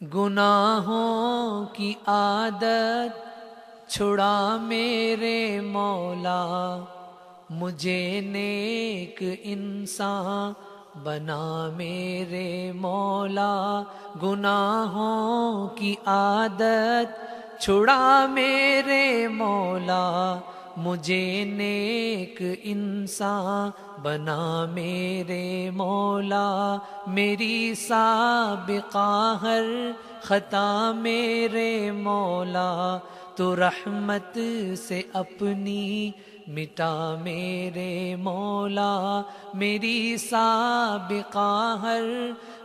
گناہوں کی عادت چھڑا میرے مولا، مجھے نیک انسان بنا میرے مولا۔ گناہوں کی عادت چھڑا میرے مولا، مجھے نیک انسان بنا میرے مولا۔ میری سابقہ ہر خطا میرے مولا، تو رحمت سے اپنی مٹا میرے مولا۔ میری سابقہ ہر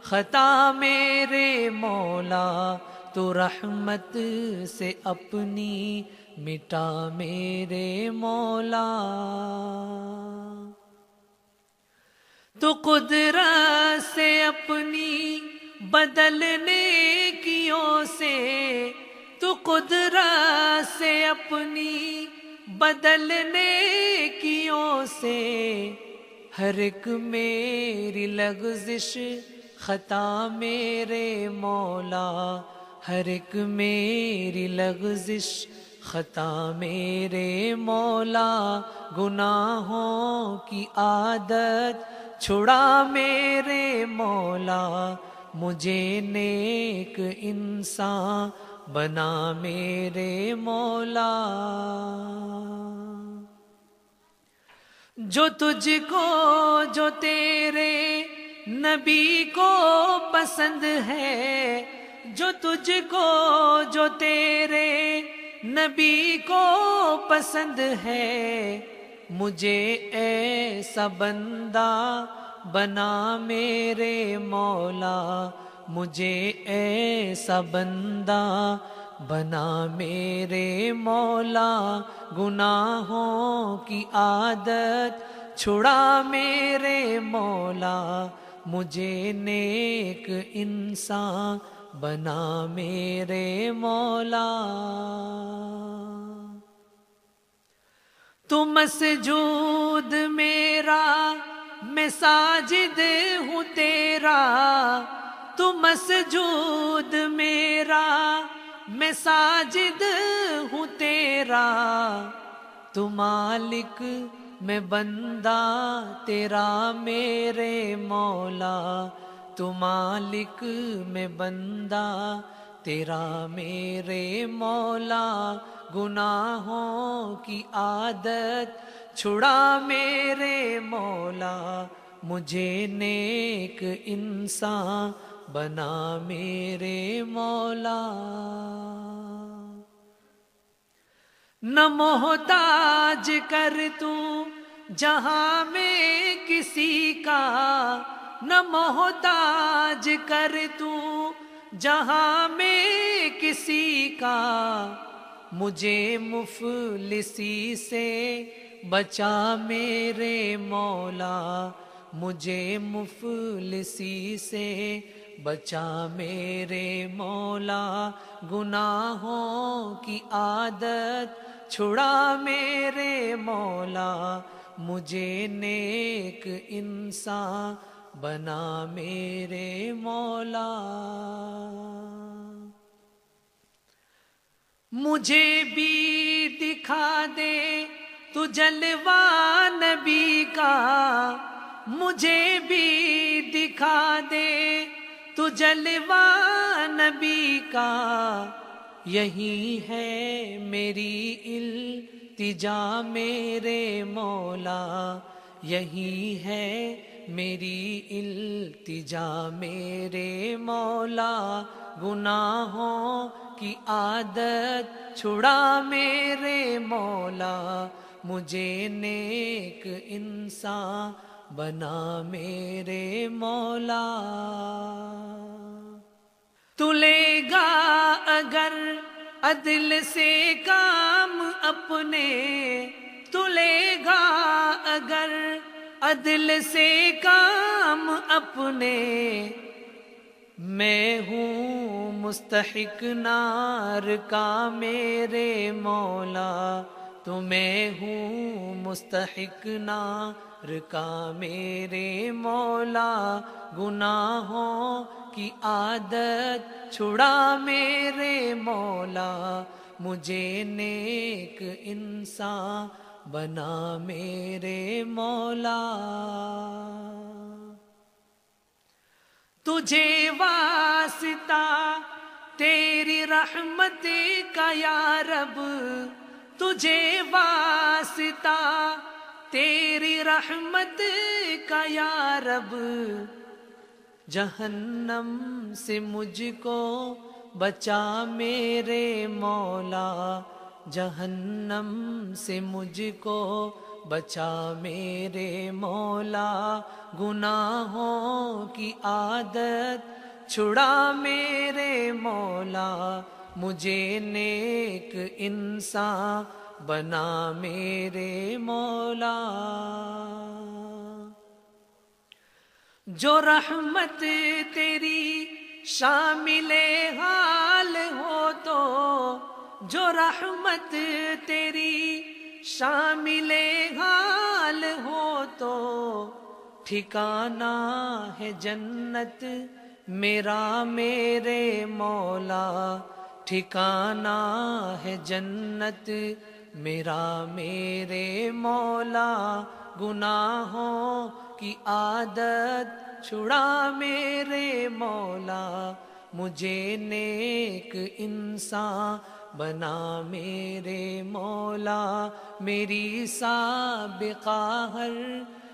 خطا میرے مولا، تو رحمت سے اپنی مٹا میرے مولا۔ تو قدرت سے اپنی بدلنے نیکیوں سے، تو قدرت سے اپنی بدلنے نیکیوں سے، ہر ایک میری لغزش خطا میرے مولا، ہر ایک میری لغزش خطا میرے مولا۔ گناہوں کی عادت چھڑا میرے مولا، مجھے نیک انسان بنا میرے مولا۔ جو تجھ کو، جو تیرے نبی کو پسند ہے، جو تجھ کو، جو تیرے نبی کو پسند ہے، مجھے ایسا بندہ بنا میرے مولا، مجھے ایسا بندہ بنا میرے مولا۔ گناہوں کی عادت چھڑا میرے مولا، مجھے نیک انسان بنا میرے مولا۔ تو مسجود میرا، میں ساجد ہوں تیرا، تو مسجود میرا، میں ساجد ہوں تیرا، تو مالک میں بندہ تیرا میرے مولا، تو مالک میں بندہ تیرا میرے مولا۔ گناہوں کی عادت چھڑا میرے مولا، مجھے نیک انسان بنا میرے مولا۔ نہ محتاج کر تو جہاں میں کسی کا، نہ محتاج کر تو جہاں میں کسی کا، مجھے مفلسی سے بچا میرے مولا، مجھے مفلسی سے بچا میرے مولا۔ گناہوں کی عادت چھڑا میرے مولا، مجھے نیک انسان بنا میرے مولا۔ مجھے بھی دکھا دے تو جلوہ نبی کا، مجھے بھی دکھا دے تو جلوہ نبی کا، یہی ہے میری التجا میرے مولا، یہی ہے میری التجا میرے مولا۔ گناہوں کی عادت چھڑا میرے مولا، مجھے نیک انسان بنا میرے مولا۔ تو لے گا اگر عدل سے کام اپنے، تو لے گا اگر عدل سے کام اپنے، میں ہوں مستحق نار کا میرے مولا، تو میں ہوں مستحق نار کا میرے مولا۔ گناہوں کی عادت چھڑا میرے مولا، مجھے نیک انسان بنا میرے مولا۔ تجھے واسطہ تیری رحمت کا یا رب، تجھے واسطہ تیری رحمت کا یا رب، جہنم سے مجھ کو بچا میرے مولا، جہنم سے مجھ کو بچا میرے مولا، گناہوں کی عادت چھڑا میرے مولا، مجھے نیک انسان بنا میرے مولا۔ جو رحمت تیری شامل حال ہو تو، جو رحمت تیری شامل حال ہو تو، ٹھکانہ ہے جنت میرا میرے مولا، ٹھکانہ ہے جنت میرا میرے مولا، گناہوں کی عادت چھڑا میرے مولا، مجھے نیک انسان بنا میرے مولا، میری سابقہ ہر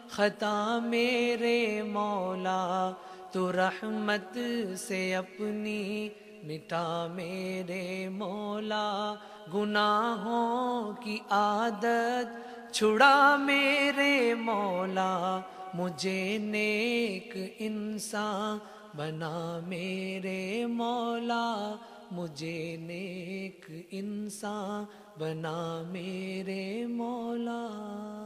خطا میرے مولا، تو رحمت سے اپنی مٹا میرے مولا، گناہوں کی عادت چھڑا میرے مولا، مجھے نیک انسان بنا میرے مولا، مجھے نیک انسان بنا میرے مولا۔